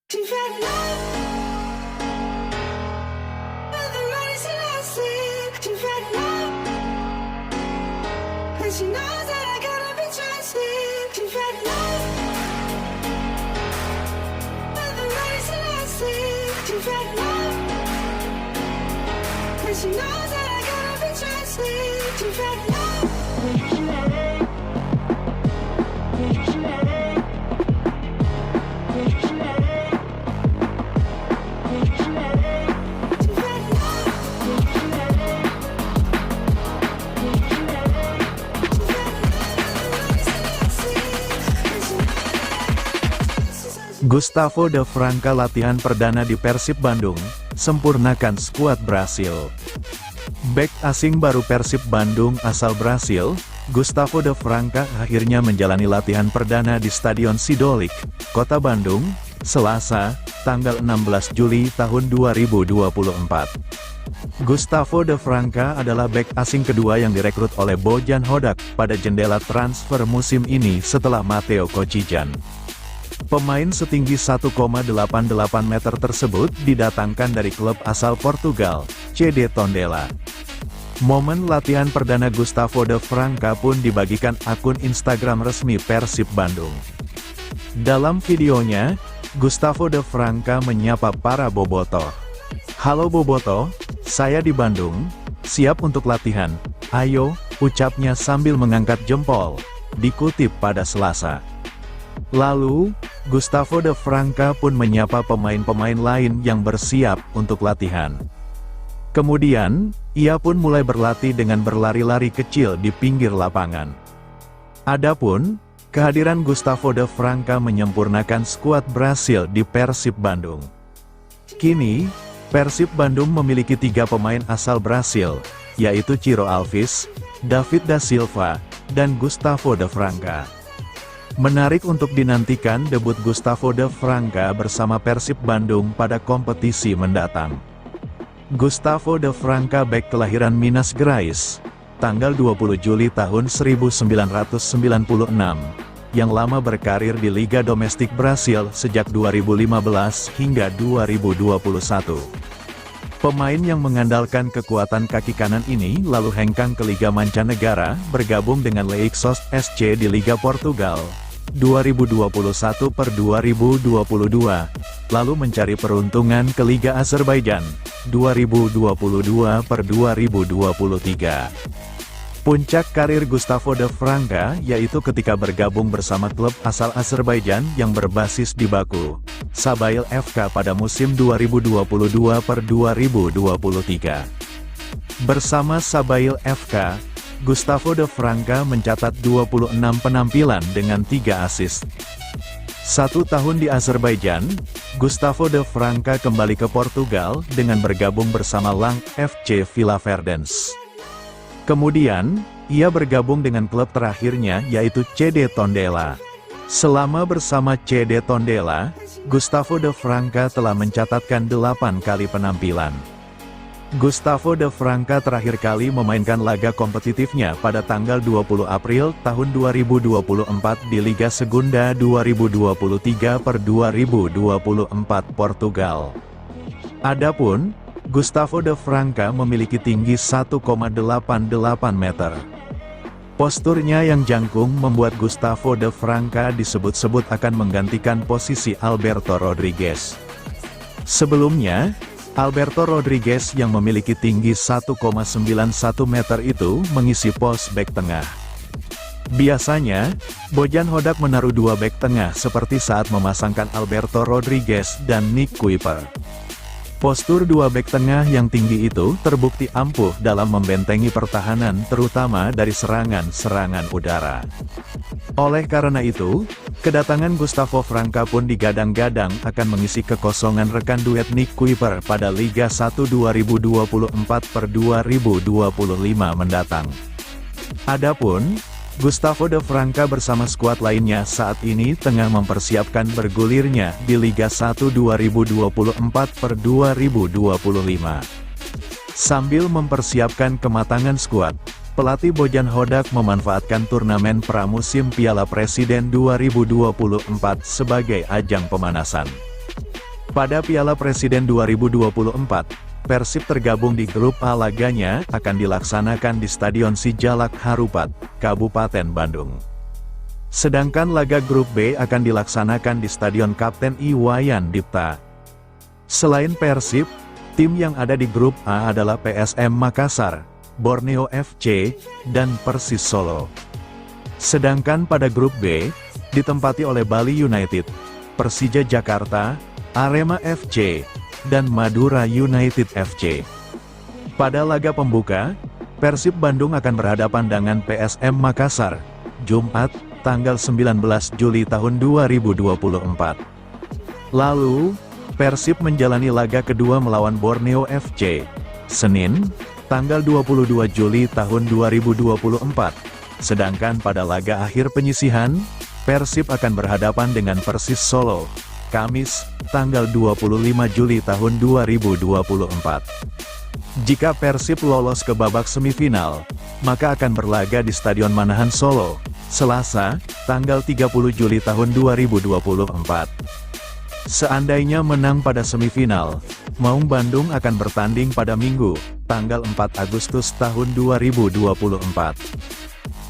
She fell in love with the medicine I see. She fell in love, and she knows that I gotta be trusted. She fell in love with the medicine I see. She fell in love, and she knows that I gotta be trusted. She fell in love. Gustavo da Franca latihan perdana di Persib Bandung, sempurnakan skuad Brasil. Bek asing baru Persib Bandung asal Brasil, Gustavo da Franca akhirnya menjalani latihan perdana di Stadion Sidolik, Kota Bandung, Selasa, tanggal 16 Juli tahun 2024. Gustavo da Franca adalah bek asing kedua yang direkrut oleh Bojan Hodak pada jendela transfer musim ini setelah Matteo Kochijan. Pemain setinggi 1,88 meter tersebut didatangkan dari klub asal Portugal, CD Tondela. Momen latihan perdana Gustavo da Franca pun dibagikan akun Instagram resmi Persib Bandung. Dalam videonya, Gustavo da Franca menyapa para bobotoh. "Halo bobotoh, saya di Bandung, siap untuk latihan, ayo," ucapnya sambil mengangkat jempol, dikutip pada Selasa. Lalu, Gustavo da Franca pun menyapa pemain-pemain lain yang bersiap untuk latihan. Kemudian, ia pun mulai berlatih dengan berlari-lari kecil di pinggir lapangan. Adapun, kehadiran Gustavo da Franca menyempurnakan skuad Brasil di Persib Bandung. Kini, Persib Bandung memiliki 3 pemain asal Brasil, yaitu Ciro Alves, David da Silva, dan Gustavo da Franca. Menarik untuk dinantikan debut Gustavo da Franca bersama Persib Bandung pada kompetisi mendatang. Gustavo da Franca bek kelahiran Minas Gerais, tanggal 20 Juli tahun 1996, yang lama berkarir di Liga Domestik Brasil sejak 2015 hingga 2021. Pemain yang mengandalkan kekuatan kaki kanan ini lalu hengkang ke Liga Mancanegara, bergabung dengan Leixos SC di Liga Portugal 2021-2022, lalu mencari peruntungan ke Liga Azerbaijan 2022-2023. Puncak karir Gustavo da Franca yaitu ketika bergabung bersama klub asal Azerbaijan yang berbasis di Baku, Sabail FK pada musim 2022-2023. Bersama Sabail FK, Gustavo da Franca mencatat 26 penampilan dengan 3 assist. 1 tahun di Azerbaijan, Gustavo da Franca kembali ke Portugal dengan bergabung bersama Lang FC Villaverdense. Kemudian, ia bergabung dengan klub terakhirnya yaitu CD Tondela. Selama bersama CD Tondela, Gustavo da Franca telah mencatatkan 8 kali penampilan. Gustavo da Franca terakhir kali memainkan laga kompetitifnya pada tanggal 20 April tahun 2024 di Liga Segunda 2023-2024 Portugal. Adapun, Gustavo da Franca memiliki tinggi 1,88 meter. Posturnya yang jangkung membuat Gustavo da Franca disebut-sebut akan menggantikan posisi Alberto Rodriguez. Sebelumnya, Alberto Rodriguez yang memiliki tinggi 1,91 meter itu mengisi pos bek tengah. Biasanya, Bojan Hodak menaruh 2 bek tengah seperti saat memasangkan Alberto Rodriguez dan Nick Kuiper. Postur 2 bek tengah yang tinggi itu terbukti ampuh dalam membentengi pertahanan terutama dari serangan-serangan udara. Oleh karena itu, kedatangan Gustavo Franca pun digadang-gadang akan mengisi kekosongan rekan duet Nick Kuiper pada Liga 1 2024-2025 mendatang. Adapun, Gustavo da Franca bersama skuad lainnya saat ini tengah mempersiapkan bergulirnya di Liga 1 2024-2025. Sambil mempersiapkan kematangan skuad, pelatih Bojan Hodak memanfaatkan turnamen pramusim Piala Presiden 2024 sebagai ajang pemanasan. Pada Piala Presiden 2024, Persib tergabung di grup A. Laganya akan dilaksanakan di Stadion Sijalak Harupat, Kabupaten Bandung. Sedangkan laga grup B akan dilaksanakan di Stadion Kapten Iwayan Dipta. Selain Persib, tim yang ada di grup A adalah PSM Makassar, Borneo FC, dan Persis Solo. Sedangkan pada grup B, ditempati oleh Bali United, Persija Jakarta, Arema FC, dan Madura United FC. Pada laga pembuka, Persib Bandung akan berhadapan dengan PSM Makassar, Jumat, tanggal 19 Juli tahun 2024. Lalu, Persib menjalani laga kedua melawan Borneo FC, Senin, tanggal 22 Juli tahun 2024. Sedangkan pada laga akhir penyisihan, Persib akan berhadapan dengan Persis Solo, Kamis, tanggal 25 Juli tahun 2024. Jika Persib lolos ke babak semifinal, maka akan berlaga di Stadion Manahan Solo, Selasa, tanggal 30 Juli tahun 2024. Seandainya menang pada semifinal, Maung Bandung akan bertanding pada Minggu, tanggal 4 Agustus tahun 2024.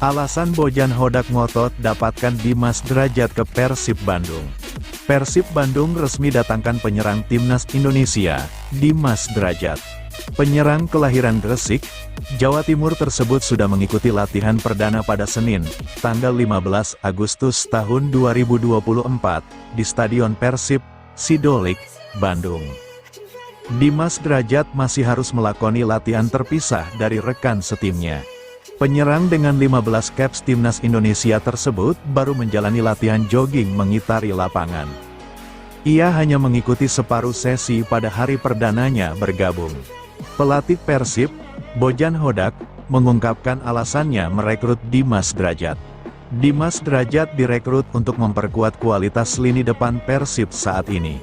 Alasan Bojan Hodak ngotot dapatkan Dimas Drajat ke Persib Bandung. Persib Bandung resmi datangkan penyerang timnas Indonesia, Dimas Drajat. Penyerang kelahiran Gresik, Jawa Timur tersebut sudah mengikuti latihan perdana pada Senin, tanggal 15 Agustus tahun 2024, di Stadion Persib, Sidolik, Bandung. Dimas Drajat masih harus melakoni latihan terpisah dari rekan setimnya. Penyerang dengan 15 caps timnas Indonesia tersebut baru menjalani latihan jogging mengitari lapangan. Ia hanya mengikuti separuh sesi pada hari perdananya bergabung. Pelatih Persib, Bojan Hodak, mengungkapkan alasannya merekrut Dimas Drajat. Dimas Drajat direkrut untuk memperkuat kualitas lini depan Persib saat ini.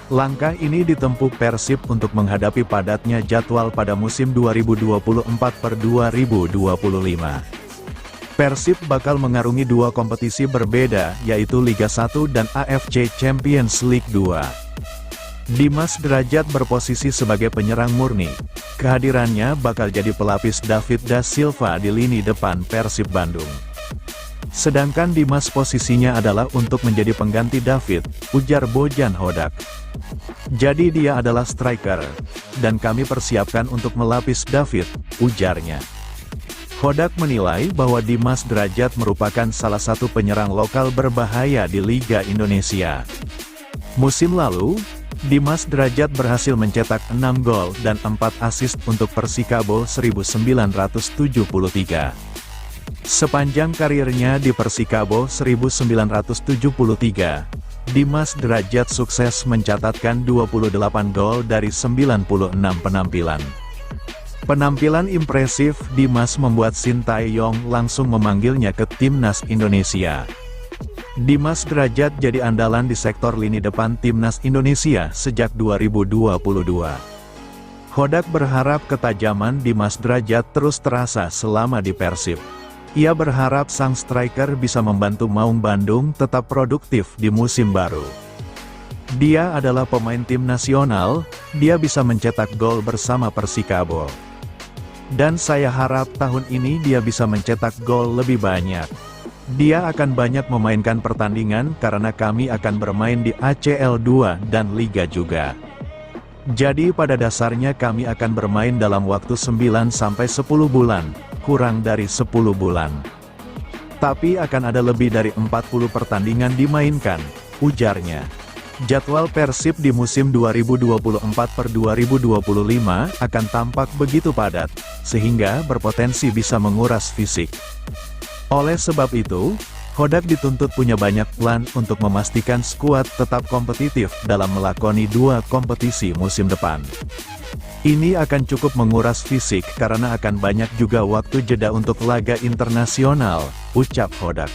Langkah ini ditempuh Persib untuk menghadapi padatnya jadwal pada musim 2024-2025. Persib bakal mengarungi dua kompetisi berbeda, yaitu Liga 1 dan AFC Champions League 2. Dimas Drajat berposisi sebagai penyerang murni. Kehadirannya bakal jadi pelapis David da Silva di lini depan Persib Bandung. Sedangkan Dimas posisinya adalah untuk menjadi pengganti David, ujar Bojan Hodak. Jadi dia adalah striker, dan kami persiapkan untuk melapis David, ujarnya. Hodak menilai bahwa Dimas Drajat merupakan salah satu penyerang lokal berbahaya di Liga Indonesia. Musim lalu, Dimas Drajat berhasil mencetak 6 gol dan 4 assist untuk Persikabo 1973. Sepanjang karirnya di Persikabo 1973, Dimas Drajat sukses mencatatkan 28 gol dari 96 penampilan. Penampilan impresif Dimas membuat Sintayong langsung memanggilnya ke timnas Indonesia. Dimas Drajat jadi andalan di sektor lini depan timnas Indonesia sejak 2022. Hodak berharap ketajaman Dimas Drajat terus terasa selama di Persib. Ia berharap sang striker bisa membantu Maung Bandung tetap produktif di musim baru. Dia adalah pemain tim nasional, dia bisa mencetak gol bersama Persikabo. Dan saya harap tahun ini dia bisa mencetak gol lebih banyak. Dia akan banyak memainkan pertandingan karena kami akan bermain di ACL 2 dan Liga juga. Jadi pada dasarnya kami akan bermain dalam waktu 9-10 bulan. Kurang dari 10 bulan. Tapi akan ada lebih dari 40 pertandingan dimainkan, ujarnya. Jadwal Persib di musim 2024-2025 akan tampak begitu padat, sehingga berpotensi bisa menguras fisik. Oleh sebab itu, Hodak dituntut punya banyak plan untuk memastikan skuad tetap kompetitif dalam melakoni dua kompetisi musim depan. Ini akan cukup menguras fisik karena akan banyak juga waktu jeda untuk laga internasional, ucap Hodak.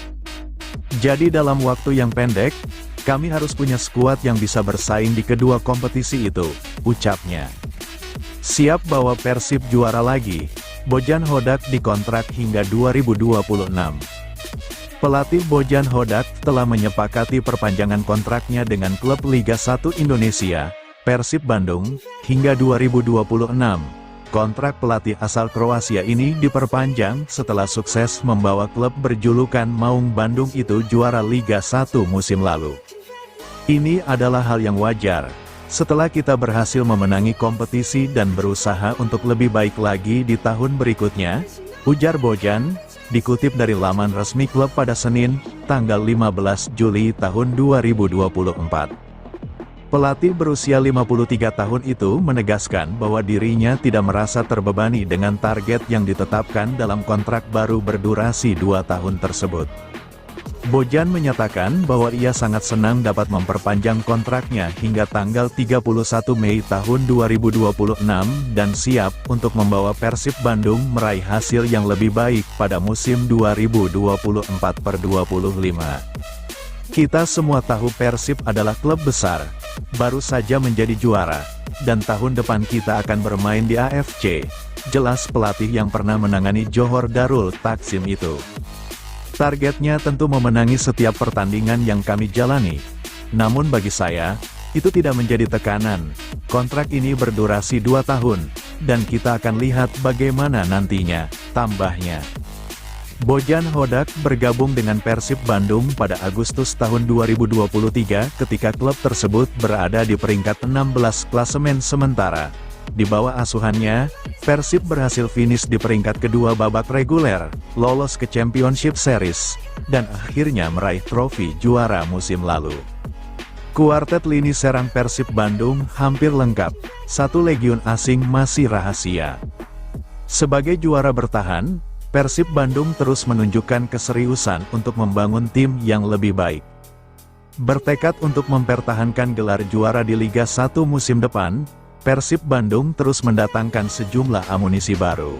Jadi dalam waktu yang pendek, kami harus punya skuad yang bisa bersaing di kedua kompetisi itu, ucapnya. Siap bawa Persib juara lagi, Bojan Hodak dikontrak hingga 2026. Pelatih Bojan Hodak telah menyepakati perpanjangan kontraknya dengan klub Liga 1 Indonesia, Persib Bandung, hingga 2026. Kontrak pelatih asal Kroasia ini diperpanjang setelah sukses membawa klub berjulukan Maung Bandung itu juara Liga 1 musim lalu. Ini adalah hal yang wajar, setelah kita berhasil memenangi kompetisi dan berusaha untuk lebih baik lagi di tahun berikutnya, ujar Bojan, dikutip dari laman resmi klub pada Senin, tanggal 15 Juli tahun 2024. Pelatih berusia 53 tahun itu menegaskan bahwa dirinya tidak merasa terbebani dengan target yang ditetapkan dalam kontrak baru berdurasi 2 tahun tersebut. Bojan menyatakan bahwa ia sangat senang dapat memperpanjang kontraknya hingga tanggal 31 Mei tahun 2026 dan siap untuk membawa Persib Bandung meraih hasil yang lebih baik pada musim 2024-25. Kita semua tahu Persib adalah klub besar, baru saja menjadi juara, dan tahun depan kita akan bermain di AFC, jelas pelatih yang pernah menangani Johor Darul Taksim itu. Targetnya tentu memenangi setiap pertandingan yang kami jalani. Namun bagi saya, itu tidak menjadi tekanan. Kontrak ini berdurasi 2 tahun, dan kita akan lihat bagaimana nantinya, tambahnya. Bojan Hodak bergabung dengan Persib Bandung pada Agustus tahun 2023 ketika klub tersebut berada di peringkat 16 klasemen sementara. Di bawah asuhannya, Persib berhasil finish di peringkat kedua babak reguler, lolos ke Championship Series, dan akhirnya meraih trofi juara musim lalu. Kuartet lini serang Persib Bandung hampir lengkap, 1 legiun asing masih rahasia. Sebagai juara bertahan, Persib Bandung terus menunjukkan keseriusan untuk membangun tim yang lebih baik. Bertekad untuk mempertahankan gelar juara di Liga 1 musim depan, Persib Bandung terus mendatangkan sejumlah amunisi baru.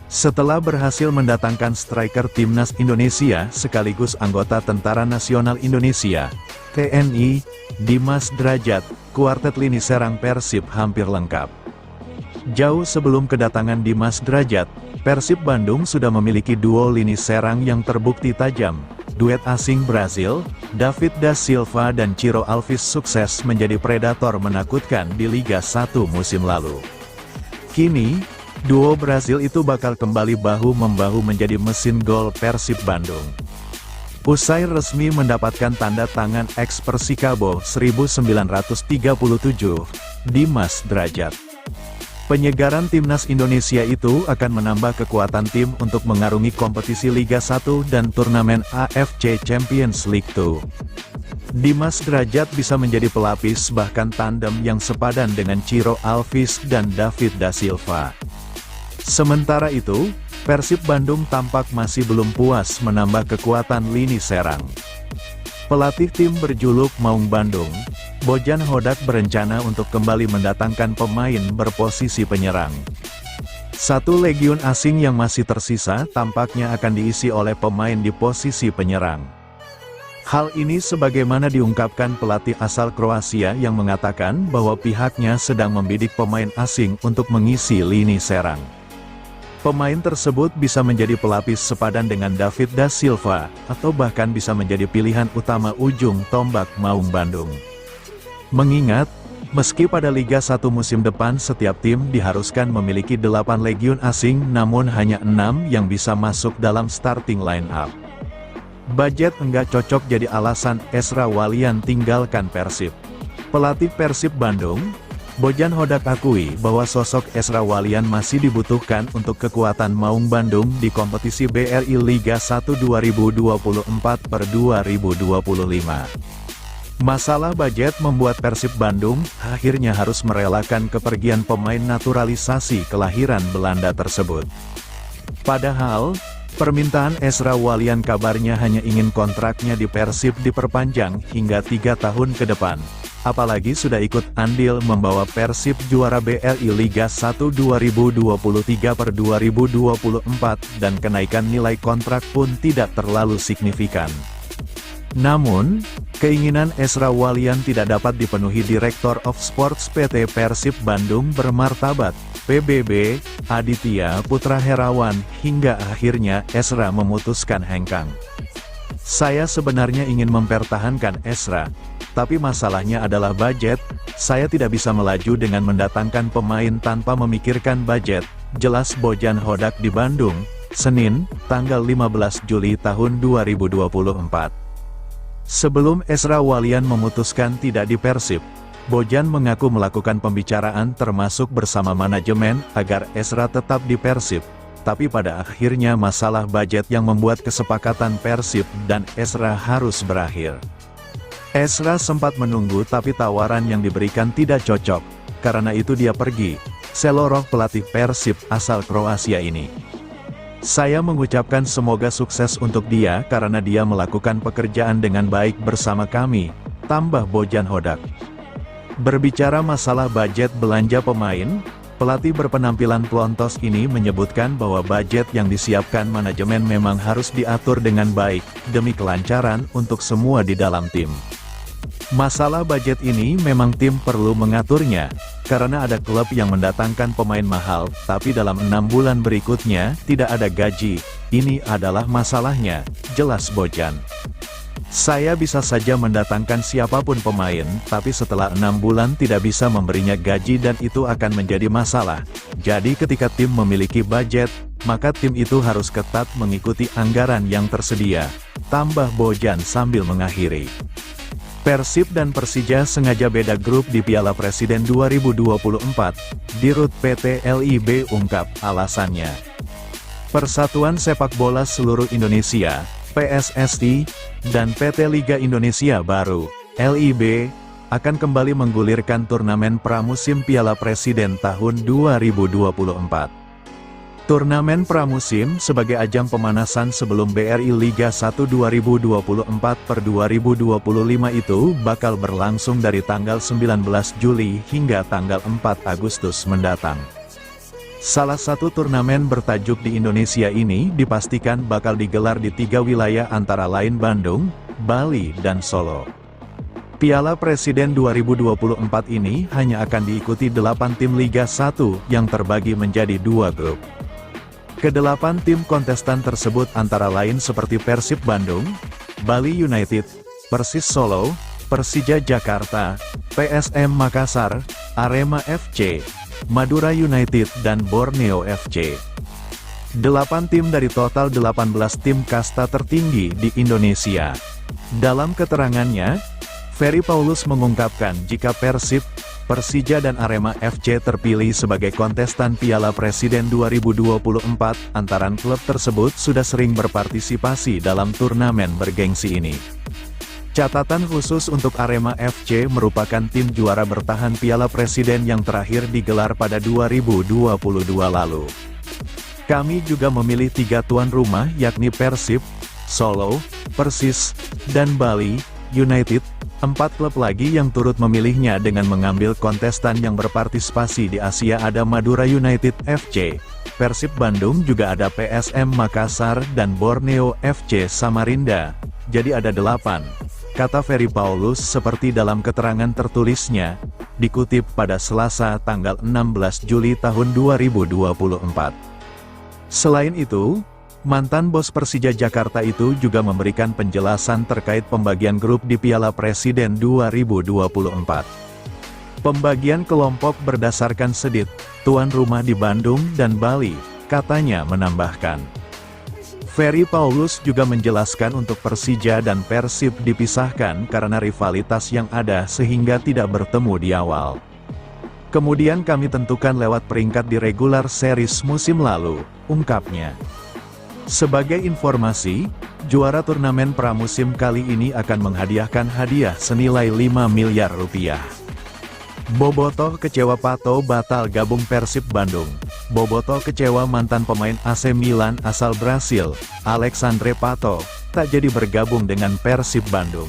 Setelah berhasil mendatangkan striker Timnas Indonesia sekaligus anggota Tentara Nasional Indonesia, TNI, Dimas Drajat, kuartet lini serang Persib hampir lengkap. Jauh sebelum kedatangan Dimas Drajat, Persib Bandung sudah memiliki duo lini serang yang terbukti tajam. Duet asing Brazil, David da Silva dan Ciro Alves sukses menjadi predator menakutkan di Liga 1 musim lalu. Kini, duo Brazil itu bakal kembali bahu-membahu menjadi mesin gol Persib Bandung. Usai resmi mendapatkan tanda tangan ex Persikabo 1937, Dimas Drajat. Penyegaran Timnas Indonesia itu akan menambah kekuatan tim untuk mengarungi kompetisi Liga 1 dan turnamen AFC Champions League 2. Dimas Drajat bisa menjadi pelapis bahkan tandem yang sepadan dengan Ciro Alves dan David da Silva. Sementara itu, Persib Bandung tampak masih belum puas menambah kekuatan lini serang. Pelatih tim berjuluk Maung Bandung, Bojan Hodak berencana untuk kembali mendatangkan pemain berposisi penyerang. 1 legiun asing yang masih tersisa tampaknya akan diisi oleh pemain di posisi penyerang. Hal ini sebagaimana diungkapkan pelatih asal Kroasia yang mengatakan bahwa pihaknya sedang membidik pemain asing untuk mengisi lini serang. Pemain tersebut bisa menjadi pelapis sepadan dengan David da Silva, atau bahkan bisa menjadi pilihan utama ujung tombak Maung Bandung. Mengingat, meski pada Liga 1 musim depan setiap tim diharuskan memiliki 8 legiun asing namun hanya 6 yang bisa masuk dalam starting line-up. Budget enggak cocok jadi alasan Ezra Walian tinggalkan Persib. Pelatih Persib Bandung, Bojan Hodak akui bahwa sosok Ezra Walian masih dibutuhkan untuk kekuatan Maung Bandung di kompetisi BRI Liga 1 2024/2025. Masalah budget membuat Persib Bandung akhirnya harus merelakan kepergian pemain naturalisasi kelahiran Belanda tersebut. Padahal, permintaan Ezra Walian kabarnya hanya ingin kontraknya di Persib diperpanjang hingga 3 tahun ke depan. Apalagi sudah ikut andil membawa Persib juara BRI Liga 1 2023/2024 dan kenaikan nilai kontrak pun tidak terlalu signifikan. Namun, keinginan Ezra Walian tidak dapat dipenuhi Direktur of Sports PT Persib Bandung bermartabat, PBB, Aditya Putra Herawan, hingga akhirnya Ezra memutuskan hengkang. Saya sebenarnya ingin mempertahankan Ezra, tapi masalahnya adalah budget. Saya tidak bisa melaju dengan mendatangkan pemain tanpa memikirkan budget, jelas Bojan Hodak di Bandung, Senin, tanggal 15 Juli tahun 2024. Sebelum Ezra Walian memutuskan tidak di Persib, Bojan mengaku melakukan pembicaraan termasuk bersama manajemen agar Ezra tetap di Persib. Tapi pada akhirnya masalah budget yang membuat kesepakatan Persib dan Ezra harus berakhir. Ezra sempat menunggu tapi tawaran yang diberikan tidak cocok, karena itu dia pergi. Seloroh pelatih Persib asal Kroasia ini. Saya mengucapkan semoga sukses untuk dia karena dia melakukan pekerjaan dengan baik bersama kami, tambah Bojan Hodak. Berbicara masalah budget belanja pemain, pelatih berpenampilan pelontos ini menyebutkan bahwa budget yang disiapkan manajemen memang harus diatur dengan baik, demi kelancaran untuk semua di dalam tim. Masalah budget ini memang tim perlu mengaturnya, karena ada klub yang mendatangkan pemain mahal, tapi dalam 6 bulan berikutnya, tidak ada gaji. Ini adalah masalahnya, jelas Bojan. Saya bisa saja mendatangkan siapapun pemain, tapi setelah 6 bulan tidak bisa memberinya gaji dan itu akan menjadi masalah. Jadi ketika tim memiliki budget, maka tim itu harus ketat mengikuti anggaran yang tersedia, tambah Bojan sambil mengakhiri. Persib dan Persija sengaja beda grup di Piala Presiden 2024, Dirut PT LIB ungkap alasannya. Persatuan Sepak Bola Seluruh Indonesia, PSSI, dan PT Liga Indonesia Baru, LIB, akan kembali menggulirkan turnamen pramusim Piala Presiden tahun 2024. Turnamen pramusim sebagai ajang pemanasan sebelum BRI Liga 1 2024/2025 itu bakal berlangsung dari tanggal 19 Juli hingga tanggal 4 Agustus mendatang. Salah satu turnamen bertajuk di Indonesia ini dipastikan bakal digelar di 3 wilayah antara lain Bandung, Bali, dan Solo. Piala Presiden 2024 ini hanya akan diikuti 8 tim Liga 1 yang terbagi menjadi 2 grup. Kedelapan tim kontestan tersebut antara lain seperti Persib Bandung, Bali United, Persis Solo, Persija Jakarta, PSM Makassar, Arema FC, Madura United dan Borneo FC. 8 tim dari total 18 tim kasta tertinggi di Indonesia. Dalam keterangannya, Ferry Paulus mengungkapkan jika Persib, Persija dan Arema FC terpilih sebagai kontestan Piala Presiden 2024, antara klub tersebut sudah sering berpartisipasi dalam turnamen bergengsi ini. Catatan khusus untuk Arema FC merupakan tim juara bertahan Piala Presiden yang terakhir digelar pada 2022 lalu. Kami juga memilih 3 tuan rumah yakni Persib, Solo, Persis, dan Bali United. 4 klub lagi yang turut memilihnya dengan mengambil kontestan yang berpartisipasi di Asia ada Madura United FC, Persib Bandung, juga ada PSM Makassar dan Borneo FC Samarinda. Jadi ada 8. Kata Ferry Paulus seperti dalam keterangan tertulisnya, dikutip pada Selasa tanggal 16 Juli tahun 2024. Selain itu, mantan bos Persija Jakarta itu juga memberikan penjelasan terkait pembagian grup di Piala Presiden 2024. Pembagian kelompok berdasarkan sedit, tuan rumah di Bandung dan Bali, katanya menambahkan. Ferry Paulus juga menjelaskan untuk Persija dan Persib dipisahkan karena rivalitas yang ada sehingga tidak bertemu di awal. Kemudian kami tentukan lewat peringkat di regular series musim lalu, ungkapnya. Sebagai informasi, juara turnamen pramusim kali ini akan menghadiahkan hadiah senilai 5 miliar rupiah. Bobotoh kecewa Pato batal gabung Persib Bandung. Bobotoh kecewa mantan pemain AC Milan asal Brasil, Alexandre Pato, tak jadi bergabung dengan Persib Bandung.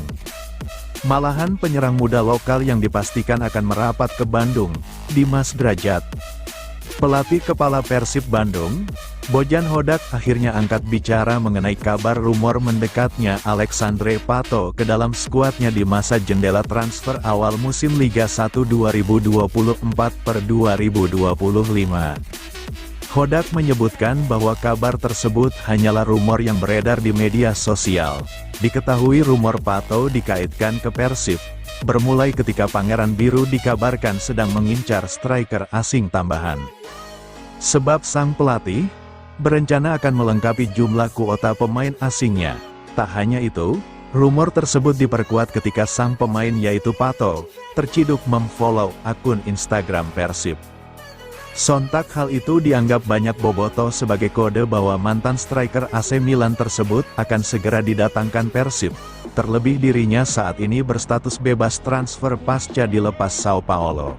Malahan penyerang muda lokal yang dipastikan akan merapat ke Bandung, Dimas Drajat. Pelatih kepala Persib Bandung, Bojan Hodak akhirnya angkat bicara mengenai kabar rumor mendekatnya Alexandre Pato ke dalam skuadnya di masa jendela transfer awal musim Liga 1 2024/2025. Hodak menyebutkan bahwa kabar tersebut hanyalah rumor yang beredar di media sosial. Diketahui rumor Pato dikaitkan ke Persib, bermulai ketika Pangeran Biru dikabarkan sedang mengincar striker asing tambahan. Sebab sang pelatih berencana akan melengkapi jumlah kuota pemain asingnya. Tak hanya itu, rumor tersebut diperkuat ketika sang pemain yaitu Pato terciduk memfollow akun Instagram Persib. Sontak hal itu dianggap banyak bobotoh sebagai kode bahwa mantan striker AC Milan tersebut akan segera didatangkan Persib. Terlebih dirinya saat ini berstatus bebas transfer pasca dilepas Sao Paulo.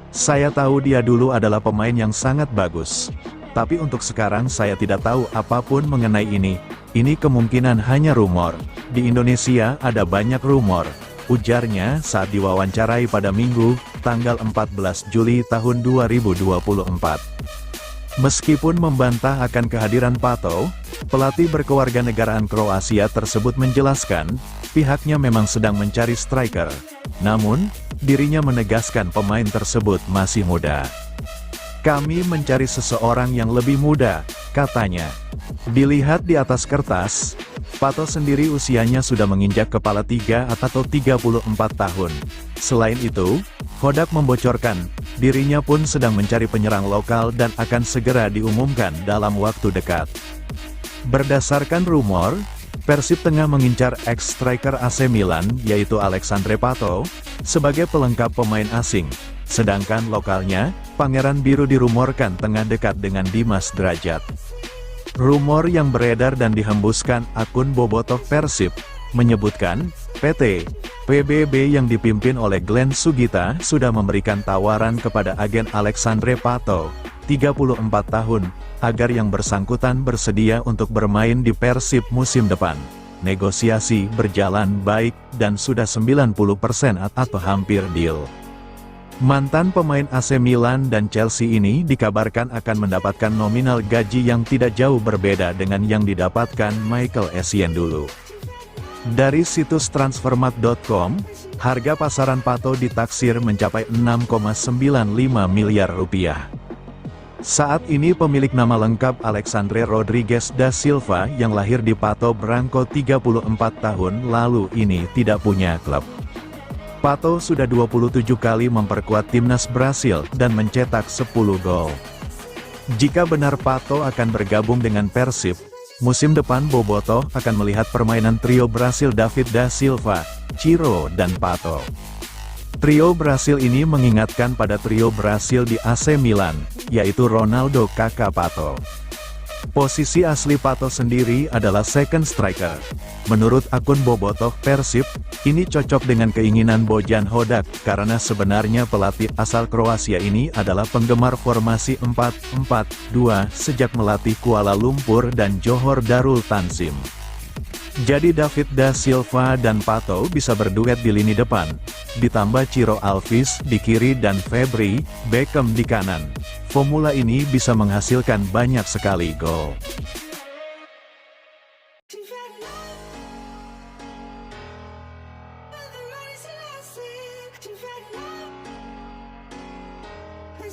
Saya tahu dia dulu adalah pemain yang sangat bagus. Tapi untuk sekarang saya tidak tahu apapun mengenai ini. Ini kemungkinan hanya rumor. Di Indonesia ada banyak rumor, ujarnya saat diwawancarai pada Minggu, tanggal 14 Juli tahun 2024. Meskipun membantah akan kehadiran Pato, pelatih berkewarganegaraan Kroasia tersebut menjelaskan, pihaknya memang sedang mencari striker. Namun, dirinya menegaskan pemain tersebut masih muda. Kami mencari seseorang yang lebih muda, katanya. Dilihat di atas kertas, Pato sendiri usianya sudah menginjak kepala 3 atau 34 tahun. Selain itu, Hodak membocorkan, dirinya pun sedang mencari penyerang lokal dan akan segera diumumkan dalam waktu dekat. Berdasarkan rumor, Persib tengah mengincar ex-striker AC Milan yaitu Alexandre Pato, sebagai pelengkap pemain asing. Sedangkan lokalnya, Pangeran Biru dirumorkan tengah dekat dengan Dimas Drajat. Rumor yang beredar dan dihembuskan akun bobotoh Persib, menyebutkan, PT PBB yang dipimpin oleh Glenn Sugita sudah memberikan tawaran kepada agen Alexandre Pato, 34 tahun, agar yang bersangkutan bersedia untuk bermain di Persib musim depan. Negosiasi berjalan baik dan sudah 90% atau hampir deal. Mantan pemain AC Milan dan Chelsea ini dikabarkan akan mendapatkan nominal gaji yang tidak jauh berbeda dengan yang didapatkan Michael Essien dulu. Dari situs transfermarkt.com, harga pasaran Pato ditaksir mencapai 6,95 miliar rupiah. Saat ini pemilik nama lengkap Alexandre Rodrigues da Silva yang lahir di Pato Branco 34 tahun lalu ini tidak punya klub. Pato sudah 27 kali memperkuat timnas Brasil dan mencetak 10 gol. Jika benar Pato akan bergabung dengan Persib, musim depan bobotoh akan melihat permainan trio Brasil David da Silva, Ciro dan Pato. Trio Brasil ini mengingatkan pada trio Brasil di AC Milan, yaitu Ronaldo, Kaká, Pato. Posisi asli Pato sendiri adalah second striker. Menurut akun bobotoh Persib, ini cocok dengan keinginan Bojan Hodak, karena sebenarnya pelatih asal Kroasia ini adalah penggemar formasi 4-4-2 sejak melatih Kuala Lumpur dan Johor Darul Tanzim. Jadi David da Silva dan Pato bisa berduet di lini depan, ditambah Ciro Alves di kiri dan Febri Beckham di kanan. Formula ini bisa menghasilkan banyak sekali gol.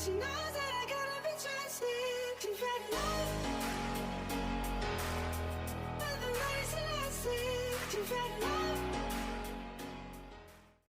She knows